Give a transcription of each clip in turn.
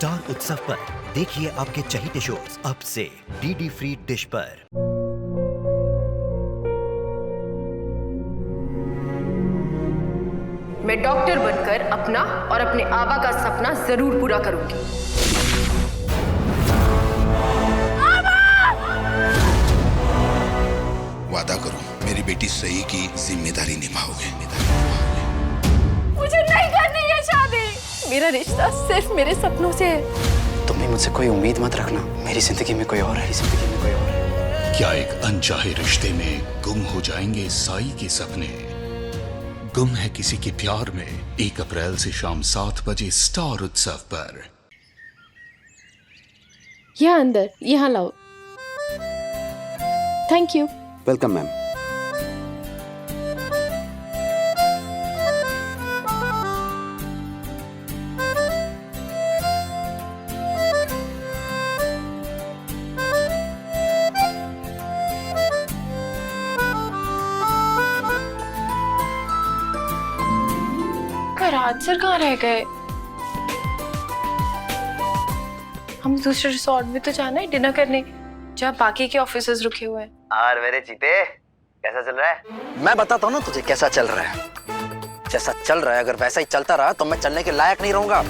Star उत्सव पर देखिए आपके चहीते शोज अब से डीडी फ्री डिश पर। मैं डॉक्टर बनकर अपना और अपने आबा का सपना जरूर पूरा करूंगी। वादा करो मेरी बेटी सही की जिम्मेदारी निभाओगे। मुझे नहीं करनी है शादी। मेरा रिश्ता सिर्फ मेरे सपनों से है। तुम भी मुझसे कोई उम्मीद मत रखना। मेरी जिंदगी में कोई और है, जिंदगी में कोई और है। क्या एक अनचाहे रिश्ते में गुम हो जाएंगे साई के सपने? गुम है किसी के प्यार में 1 अप्रैल से शाम 7 बजे स्टार उत्सव पर। यहाँ अंदर, यहाँ लाओ। Thank you. Welcome ma'am. Raj sir कहाँ रह गए? हम दूसरे रिसोर्ट में तो जाना है डिनर करने, जहाँ बाकी के ऑफिसर्स रुके हुए हैं। और मेरे चीते कैसा चल रहा है? मैं बताता हूँ ना तुझे कैसा चल रहा है। जैसा चल रहा है अगर वैसा ही चलता रहा तो मैं चलने के लायक नहीं रहूंगा।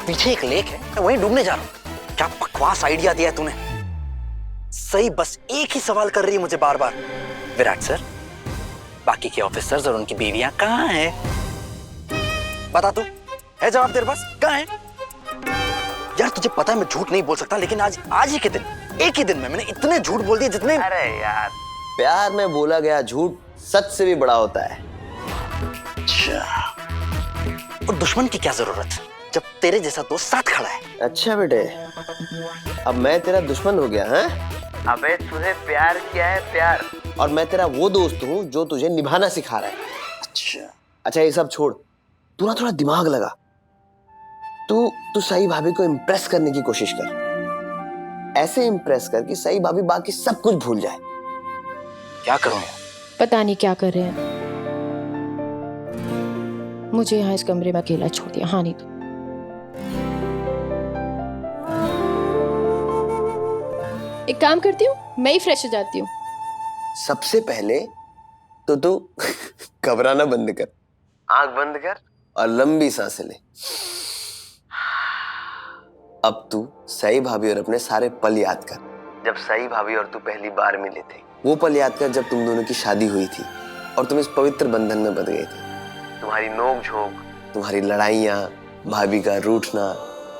पीछे एक लेक है, मैं वहीं डूबने जा रहा हूँ। क्या बकवास आइडिया दिया तूने। सही बस एक ही सवाल कर रही है मुझे बार बार, विराट सर बाकी के ऑफिसर्स और उनकी बीवियां कहाँ हैं? बता तू, है जवाब तेरे पास? कहाँ है? यार तुझे पता है मैं झूठ नहीं बोल सकता, लेकिन आज ही के दिन, एक ही दिन में मैंने इतने झूठ बोल दिए जितने। अरे यार, प्यार में बोला गया झूठ सच से भी बड़ा होता है। अच्छा, और दुश्मन की क्या जरूरत जब तेरे जैसा दोस्त साथ खड़ा है? अच्छा बेटे, अब मैं तेरा दुश्मन हो गया है? अबे तुझे प्यार किया है प्यार, और मैं तेरा वो दोस्त हूँ जो तुझे निभाना सिखा रहा है। अच्छा ये सब छोड़, तू ना थोड़ा दिमाग लगा। तू सई भाभी को इम्प्रेस करने की कोशिश कर। ऐसे इम्प्रेस कर कि सई भाभी बाकी सब कुछ भूल जाए। क्या करूं यार? पता नहीं क्या कर रहे हैं। मुझे यहाँ इस कमरे में अकेला छोड़ दिया। हाँ नहीं तो एक काम करती हूँ, मैं ही फ्रेश हो जाती हूँ। सबसे पहले तो तू घबराना बंद कर, आंख बंद कर और लंबी सांसें ले। अब तू सई भाभी और अपने सारे पल याद कर, जब सई भाभी और तू पहली बार मिले थे। वो पल याद कर जब तुम दोनों की शादी हुई थी और तुम इस पवित्र बंधन में बंध गए थे। तुम्हारी नोक झोंक, तुम्हारी लड़ाइयाँ, भाभी का रूठना,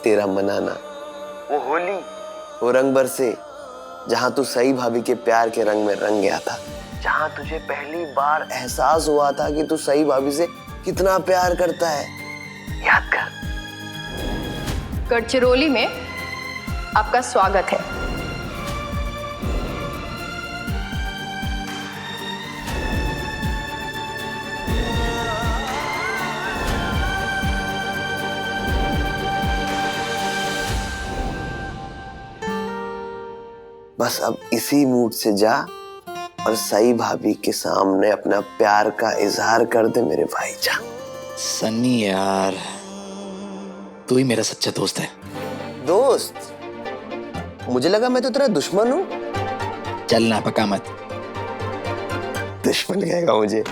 तेरा मनाना, वो होली, वो रंग बरसे जहां तू सई भाभी के प्यार के रंग में रंग गया था। जहां तुझे पहली बार एहसास हुआ था कि तू सई भाभी से कितना प्यार करता है। याद कर। गढ़चिरौली में आपका स्वागत है। बस अब इसी मूड से जा और सई भाभी के सामने अपना प्यार का इजहार कर दे मेरे भाईजान। सन्नी यार, तू ही मेरा सच्चा दोस्त है। दोस्त? मुझे लगा मैं तो तेरा दुश्मन हूँ। चलना पका मत। दुश्मन कहेगा मुझे।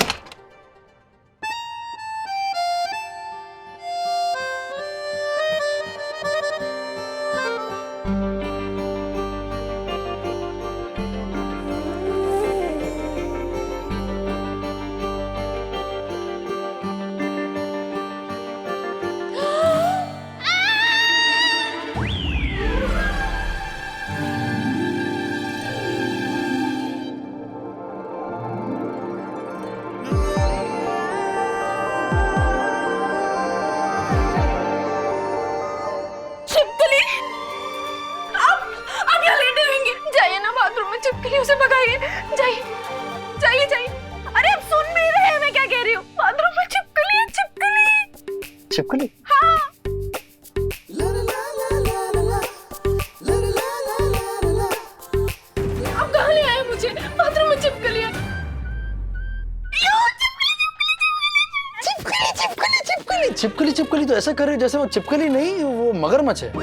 तो ऐसा कर रही जैसे वो छिपकली नहीं, वो मगरमच्छ है। अब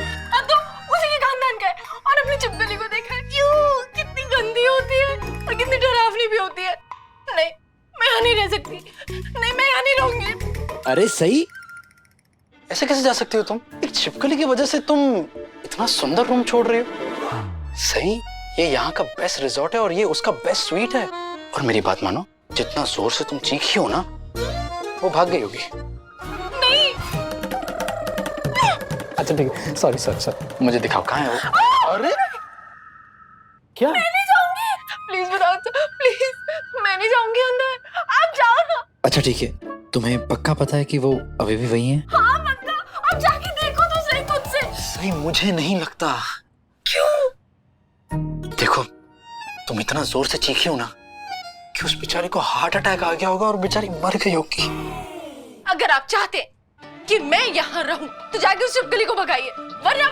तो उसी के खानदान का है और अपनी छिपकली को देखा है क्यों, कितनी गंदी होती है और कितनी डरावनी भी होती है। नहीं, मैं यहाँ नहीं रह सकती, नहीं मैं यहाँ नहीं रहूंगी। अरे सही, ऐसे कैसे जा सकती हो तुम? एक छिपकली की वजह से तुम इतना सुंदर रूम छोड़ रही हो। सही, ये यहाँ का बेस्ट रिजॉर्ट है और ये उसका बेस्ट स्वीट है। और मेरी बात मानो, जितना जोर से तुम चीखी हो ना, वो भाग गई होगी। नहीं। अच्छा ठीक है, सॉरी सॉरी सॉरी, मुझे दिखाओ कहाँ है वो। अरे क्या? मैं नहीं जाऊंगी, प्लीज बताओ, प्लीज मैं नहीं जाऊंगी अंदर, आप जाओ ना। अच्छा ठीक है, तुम्हें पक्का पता है कि वो अभी भी वही है? हाँ पक्का, अब जाके देखो तो सही खुद से। सही, मुझे नहीं लगता। क्यों? देखो, तुम इतना जोर से चीखी हो ना कि उस बेचारी को हार्ट अटैक आ गया होगा और बेचारी मर गई होगी। अगर आप चाहते कि मैं यहाँ रहूं तो जाके उस छिपकली को भगाइए, वरना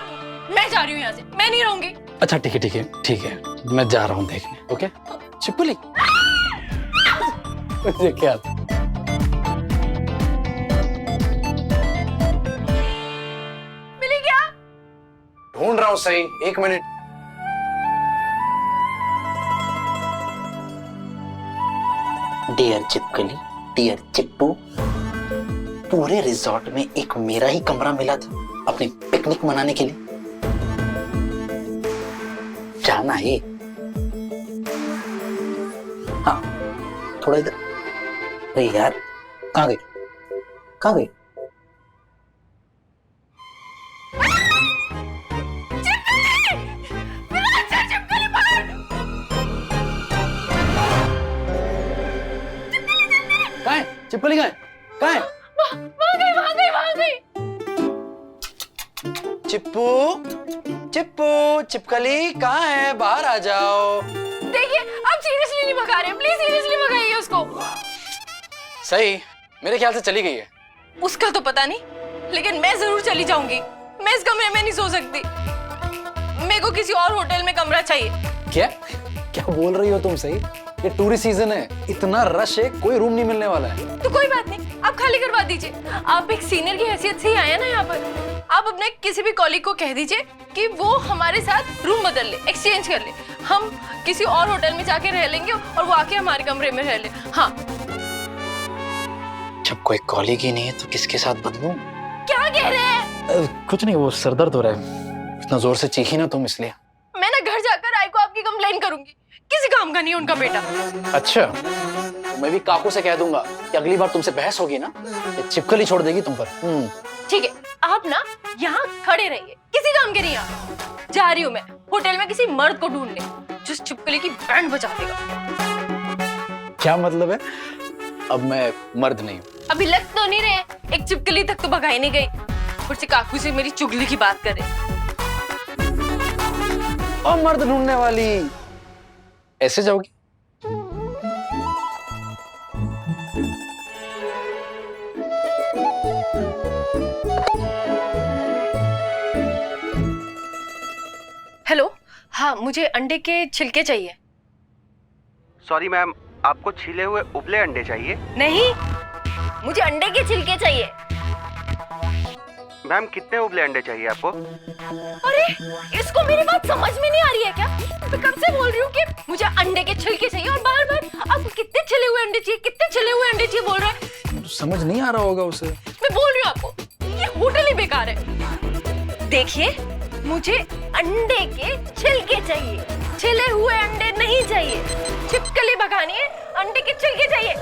मैं जा रही हूँ यहाँ से, मैं नहीं रहूंगी। अच्छा ठीक है ठीक है ठीक है, मैं जा रहा हूँ देखने। ओके, छिपकली। मुझे क्या? मिली क्या? ढूंढ रहा हूँ सही, 1 मिनट। डियर चिपकली, डियर चिप्पू, पूरे रिजॉर्ट में एक मेरा ही कमरा मिला था अपनी पिकनिक मनाने के लिए। जाना है? हाँ, थोड़ा इधर। अरे यार, कहाँ गई? कहाँ गई? कहाँ है छिपकली? कहाँ है? कहाँ है? वहाँ गई। चिप्पू, चिप्पू, चिपकली कहाँ है? बाहर आ जाओ। देखिए, आप सीरियसली नहीं भगा रहे, प्लीज सीरियसली भगाइए उसको। सही, मेरे ख्याल से चली गई है। उसका तो पता नहीं, लेकिन मैं जरूर चली जाऊंगी। मैं इस कमरे में नहीं सो सकती, मेरे को किसी और होटल में कमरा चाहिए। क्या क्या बोल रही हो तुम? सही, ये टूरिस्ट सीजन है, इतना रश है, कोई रूम नहीं मिलने वाला है। तो कोई बात नहीं, आप खाली करवा दीजिए। आप एक सीनियर की हैसियत से ही आए हैं ना यहाँ पर। आप अपने किसी भी कॉलीग को कह दीजिए कि वो हमारे साथ रूम बदल ले, एक्सचेंज कर ले। हम किसी और होटल में जाके रह लेंगे और वो आके हमारे कमरे में रह ले। हाँ, जब कोई कॉलीग ही नहीं है तो किसके साथ बदलूं? क्या कह रहे हैं? कुछ नहीं, वो सरदर्द हो रहा है, इतना जोर से चीखी ना तुम इसलिए। मैं ना घर जाकर आई को आपकी कंप्लेन करूंगी, किसी काम का नहीं है उनका बेटा। अच्छा, तो मैं भी काकू से कह दूंगा कि अगली बार तुमसे बहस होगी ना, ये छिपकली छोड़ देगी तुम पर। ठीक है, आप ना यहाँ खड़े रहिए, किसी काम के नहीं। आप जा रही हूँ मैं होटल में किसी मर्द को ढूंढने जो छिपकली की बैंड बजा देगा। क्या मतलब है? अब मैं मर्द नहीं हूँ। अभी लग तो नहीं रहे, एक छिपकली तक तो भगाई नहीं गई, फिर से काकू से मेरी चुगली की बात करे। और मर्द ढूंढने वाली ऐसे जाओगी? हेलो, हाँ मुझे अंडे के छिलके चाहिए। सॉरी मैम, आपको छिले हुए उबले अंडे चाहिए? नहीं, मुझे अंडे के छिलके चाहिए। मैम कितने उबले अंडे चाहिए आपको? अरे इसको मेरी बात समझ में नहीं आ रही है क्या? मैं कब से बोल रही हूँ कि मुझे अंडे के छिलके चाहिए और बार बार आपको कितने छिले हुए अंडे चाहिए, कितने छिले हुए अंडे चाहिए बोल रहे हैं। तो समझ नहीं आ रहा होगा उसे। मैं बोल रही हूँ आपको, ये होटल ही बेकार है। देखिए, मुझे अंडे के छिलके चाहिए, छिले हुए अंडे नहीं चाहिए। छिपकली भगानी है, अंडे के छिलके चाहिए।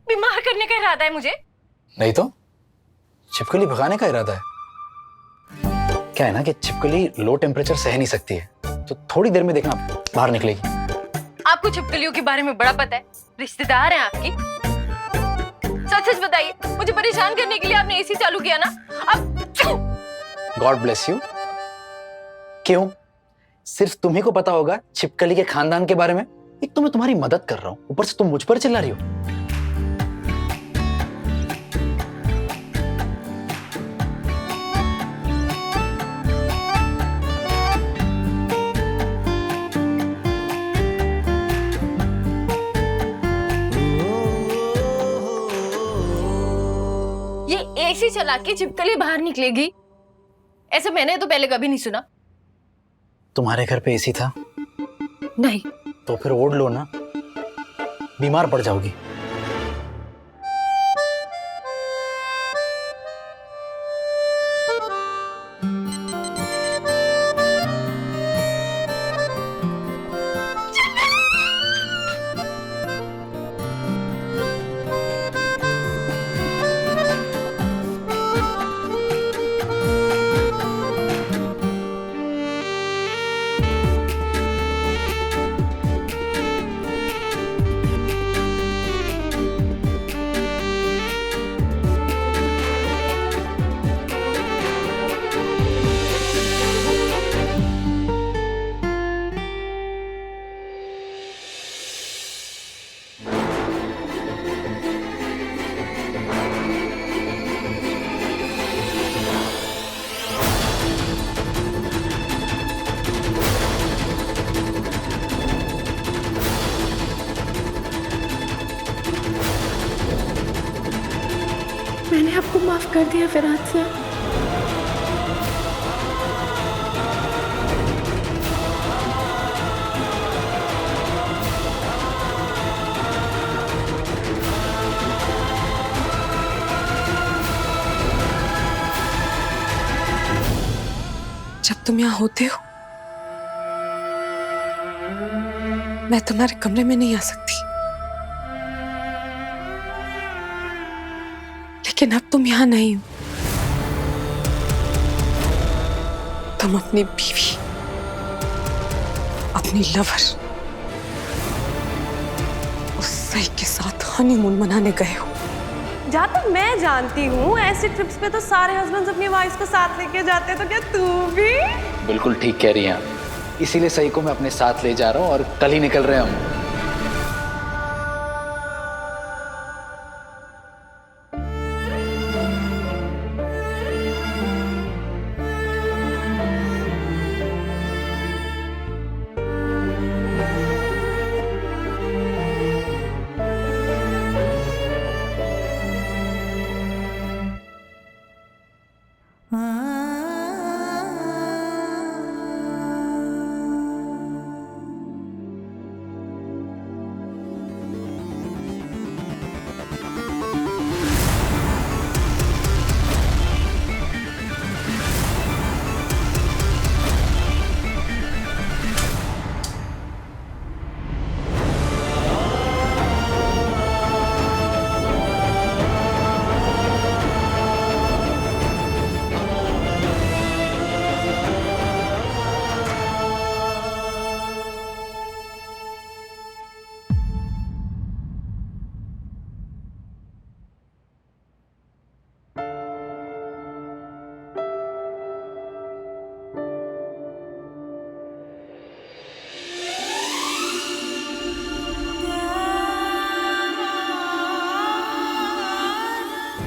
बीमार करने का इरादा है मुझे? नहीं तो छिपकली भगाने का इरादा है। क्या है ना कि छिपकली लो टेम्परेचर सह नहीं सकती है, तो थोड़ी देर में देखना बाहर निकलेगी। आपको छिपकलियों के बारे में बड़ा पता है, रिश्तेदार हैं आपकी। सच सच बताइए, मुझे परेशान करने के लिए आपने एसी चालू किया ना? अब गॉड ब्लेस यू। क्यों? सिर्फ तुम्ही को पता होगा छिपकली के खानदान के बारे में। एक तो मैं तुम्हारी मदद कर रहा हूं, ऊपर से तुम मुझ पर चिल्ला रही हो। एसी चला के छिपकली बाहर निकलेगी? ऐसे मैंने तो पहले कभी नहीं सुना। तुम्हारे घर पे एसी था? नहीं। तो फिर ओढ़ लो ना, बीमार पड़ जाओगी। मैंने आपको माफ कर दिया फिराद से। जब तुम यहाँ होते हो मैं तुम्हारे कमरे में नहीं आ सकती, लेकिन अब तुम यहाँ नहीं हो। तुम अपनी बीवी, अपनी लवर उस सही के साथ हनीमून मनाने गए हो। जहाँ तक मैं जानती हूँ ऐसे ट्रिप्स पे तो सारे हस्बैंड्स अपनी वाइफ्स को साथ लेके जाते हैं, तो क्या तू भी? बिल्कुल ठीक कह रही हैं, इसीलिए सही को मैं अपने साथ ले जा रहा हूँ और कल ही निकल रहे हैं हम।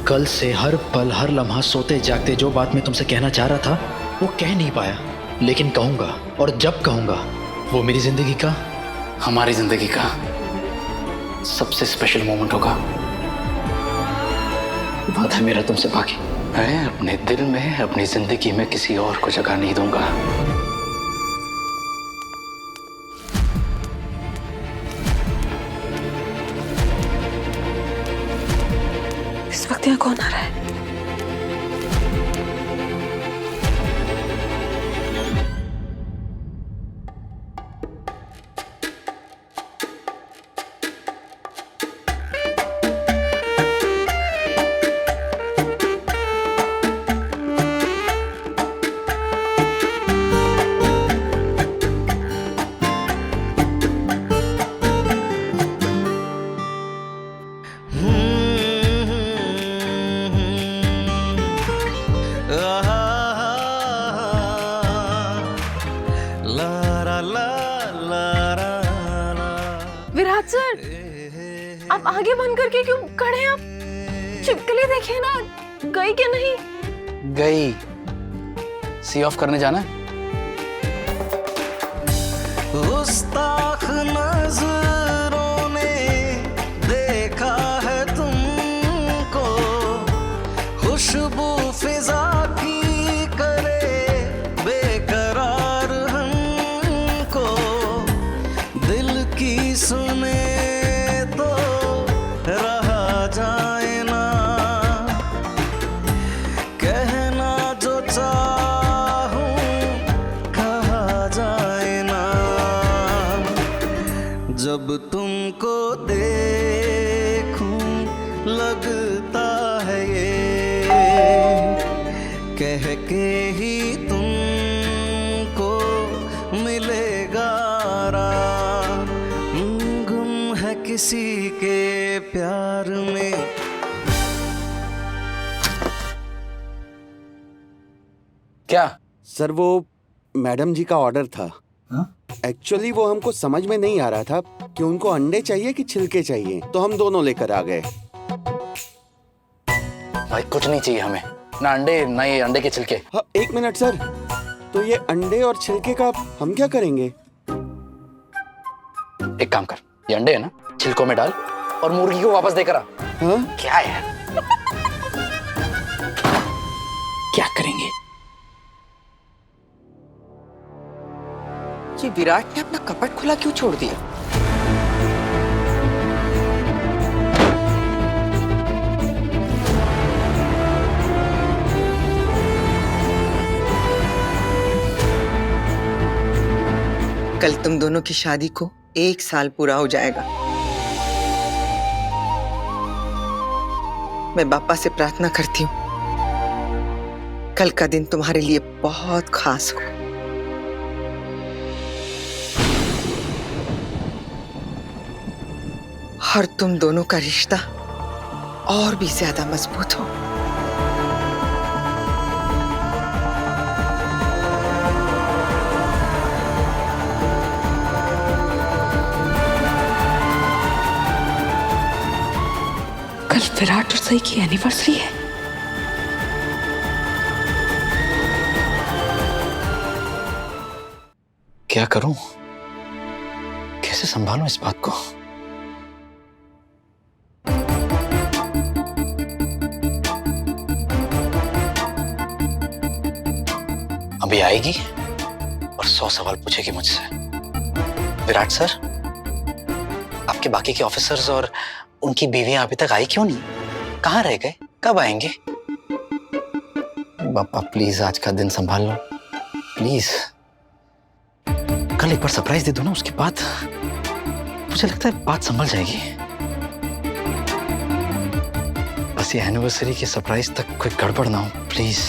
कल से हर पल हर लम्हा सोते जागते जो बात मैं तुमसे कहना चाह रहा था वो कह नहीं पाया, लेकिन कहूंगा, और जब कहूंगा वो मेरी जिंदगी का, हमारी जिंदगी का सबसे स्पेशल मोमेंट होगा। बात है मेरा तुमसे बाकी। मैं अपने दिल में, अपनी जिंदगी में किसी और को जगह नहीं दूंगा। इस वक्त यहाँ कौन आ रहा है? विराट सर, आप आगे बंद करके क्यों खड़े हैं? आप छिपकली देखिए ना, गई क्या नहीं? गई। सी ऑफ करने जाना है? गुस्ताख नजरों ने देखा है तुमको, खुश कह के ही तुमको मिलेगा आराम, गुम है किसी के प्यार में। क्या सर, वो मैडम जी का ऑर्डर था। एक्चुअली वो हमको समझ में नहीं आ रहा था कि उनको अंडे चाहिए कि छिलके चाहिए, तो हम दोनों लेकर आ गए। भाई कुछ नहीं चाहिए हमें, ना अंडे ना ये अंडे के छिलके। हाँ, एक मिनट सर, तो ये अंडे और छिलके का हम क्या करेंगे? एक काम कर, ये अंडे है ना, छिलकों में डाल और मुर्गी को वापस देकर आ। हाँ? क्या है? क्या करेंगे? ये विराट ने अपना कपट खुला क्यों छोड़ दिया? कल तुम दोनों की शादी को 1 साल पूरा हो जाएगा। मैं बापा से प्रार्थना करती हूँ कल का दिन तुम्हारे लिए बहुत खास हो। और तुम दोनों का रिश्ता और भी ज्यादा मजबूत हो। कल विराट और सई की एनिवर्सरी है। क्या करूं? कैसे संभालूं इस बात को? अभी आएगी और 100 सवाल पूछेगी मुझसे। विराट सर, आपके बाकी के ऑफिसर्स और उनकी बीवियां अभी तक आई क्यों नहीं? कहाँ रह गए? कब आएंगे? पापा प्लीज आज का दिन संभाल लो प्लीज। कल एक बार सरप्राइज दे दो ना, उसके बाद मुझे लगता है बात संभल जाएगी। बस ये एनिवर्सरी के सरप्राइज तक कोई गड़बड़ ना हो प्लीज।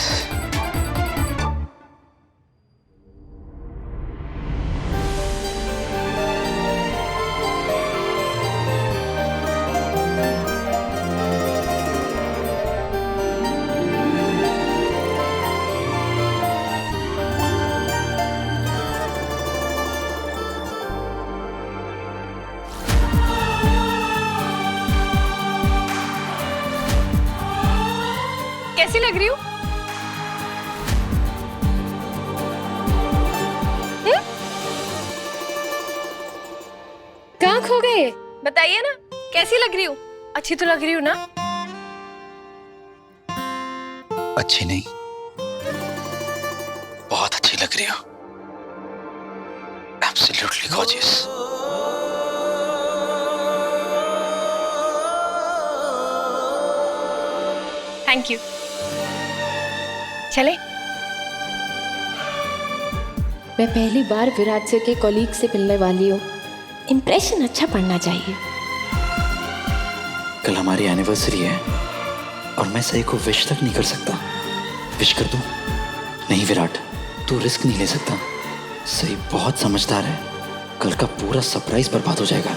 कैसी लग रही हूँ? कहाँ खो गए? बताइए ना, कैसी लग रही हूँ? अच्छी तो लग रही हूँ ना? अच्छी नहीं, बहुत अच्छी लग रही हो। Absolutely gorgeous. Thank you. चले? मैं पहली बार विराट सर के कॉलीग से मिलने वाली हूँ। इंप्रेशन अच्छा पड़ना चाहिए। कल हमारी एनिवर्सरी है और मैं सही को विश तक नहीं कर सकता। विश कर दूं? नहीं विराट, तू रिस्क नहीं ले सकता। सही बहुत समझदार है, कल का पूरा सरप्राइज बर्बाद हो जाएगा।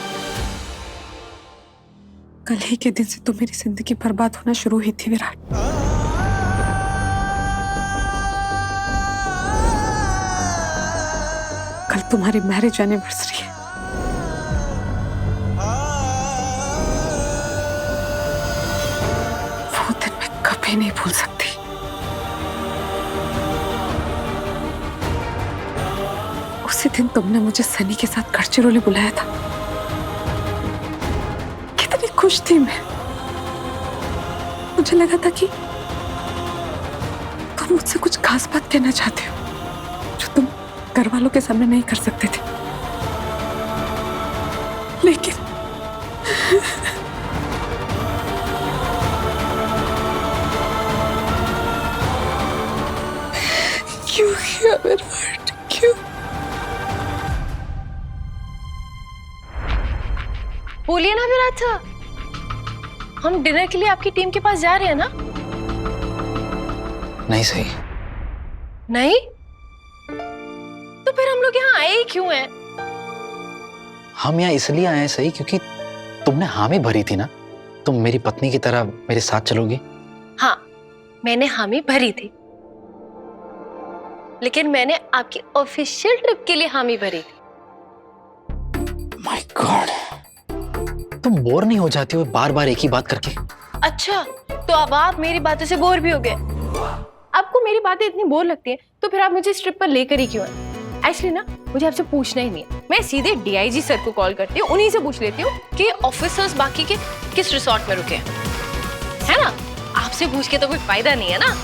कल ही के दिन से तो मेरी जिंदगी बर्बाद होना शुरू हुई थी विराट। कल तुम्हारी मैरिज एनिवर्सरी है। वो दिन मैं कभी नहीं भूल सकती। उसी दिन तुमने मुझे सनी के साथ गढ़चिरौली बुलाया था। कितनी खुश थी मैं। मुझे लगा था कि तुम मुझसे कुछ खास बात कहना चाहते हो जो तुम घर वालों के सामने नहीं कर सकते थे, लेकिन क्यों किया विराट, क्यों? बोलिए ना विराट सर, हम डिनर के लिए आपकी टीम के पास जा रहे हैं ना? नहीं सही। नहीं? तो फिर हम लोग यहाँ आए ही क्यों हैं? हम यहाँ इसलिए आए हैं सही क्योंकि तुमने हामी भरी थी ना, तुम मेरी पत्नी की तरह मेरे साथ चलोगी। हाँ, मैंने हामी भरी थी, लेकिन मैंने आपकी ऑफिशियल ट्रिप के लिए हामी भरी थी। माय गॉड, तुम बोर नहीं हो जाती हो बार बार एक ही बात करके? अच्छा, तो अब आप मेरी बातों से बोर भी हो गए? आपको मेरी बातें इतनी बोर लगती हैं, तो फिर आप मुझे इस ट्रिप पर लेकर ही क्यों आए? एक्चुअली ना, मुझे आपसे पूछना ही नहीं है, मैं सीधे डीआईजी सर को कॉल करती हूँ, उन्हीं से पूछ लेती हूँ कि ऑफिसर्स बाकी के किस रिसोर्ट में रुके हैं, है ना? आपसे पूछ के तो कोई फायदा नहीं है ना।